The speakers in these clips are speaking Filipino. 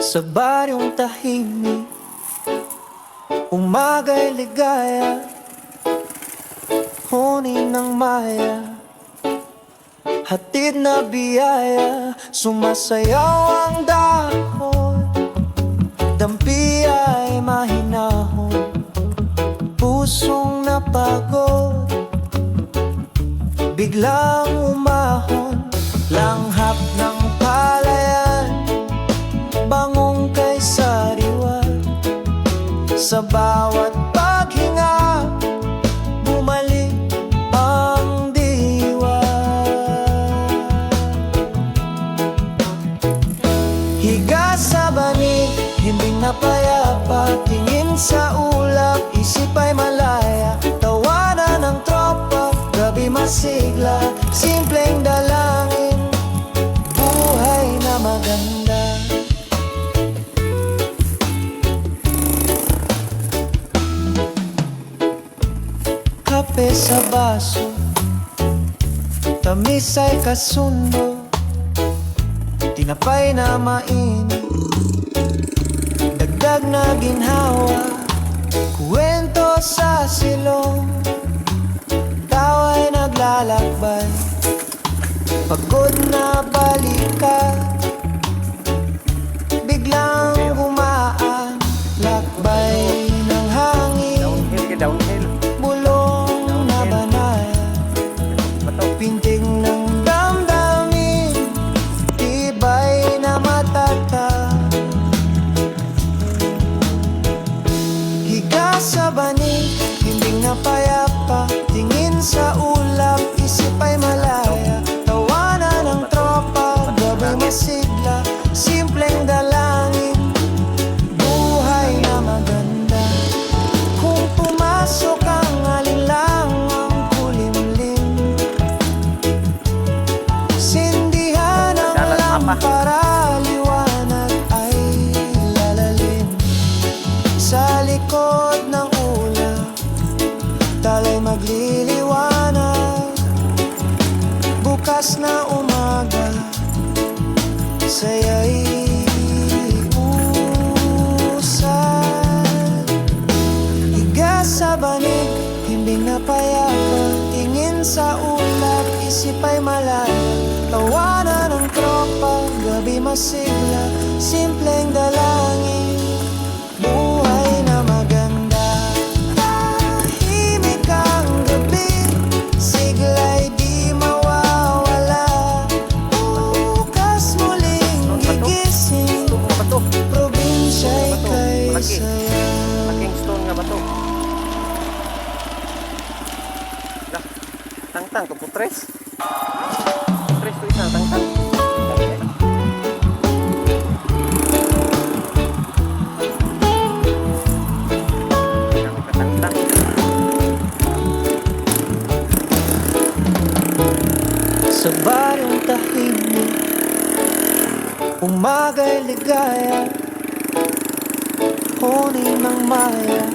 Sa baryong tahimik, umaga'y ligaya, huni ng maya, hatid na biyaya. Sumasayaw ang dahon, dampi ay mahinahon, pusong napagod, biglang umahon. Langhap ng palayan, bangong kay sariwan. Sa bawat paghinga, bumalik ang diwa. Higa sa banig, hindi napayapa, tingin sa ulap, isip ay malaya. Tawanan ng tropa, gabi masigla, simpleng dalangin, buhay na maganda. Kape sa baso, tamis ay kasundo, tinapay na mainit, dagdag na ginhawa, kwento sa silong, tawa'y naglalakbay, pagod na balikan, biglang gumaan, lakbay ng hangin, bulong na banal, pintig ng damdamin, tibay na matatag. Higa sa banig, himbing na payapa, tingin sa ulap, isip ay malaya. Tawanan ng tropa, gabi masigla, simpleng dalangin, buhay na maganda. Kung pumasok ang alinlangang kulimlim, sindihan ang lampara, liwanag ay lalalim. Sa likod ng ulap, talay magliliwanag, bukas na umaga, saya'y usal. Higa sa banig, himbing na payapa, tingin sa ulap, isip ay malaya. Tawanan ng tropa, gabi masigla, simpleng dalangin, buhay na maganda. Tahimik ang gabi, sigla'y di mawawala, bukas muling gigising, probinsya'y kay saya. Laking stone nga ba to? Tangtang, to po tres. Tres to isa, tangtang. Tangtang. Sa baryong tahimik, umaga'y ligaya, huni ng maya,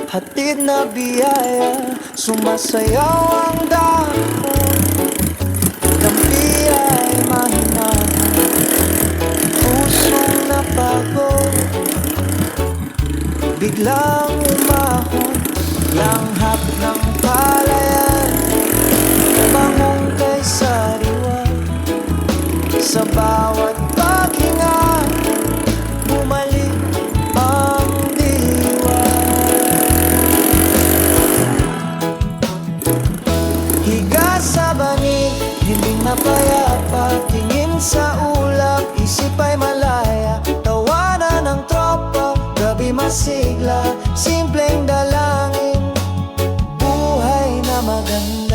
hatid na biyaya. Sumasayaw ang dahon, dampi ay mahinahon, pusong napagod, biglang umahon. Langhap ng palayan, bangong kay sariwan. Sa bawat paghinga, bumalik ang diwa. Higa sa banig, hindi napayapa, tingin sa ulap, isip ay malaya. Tawanan ng tropa, gabi masigla, simpleng dalangin, buhay na maganda.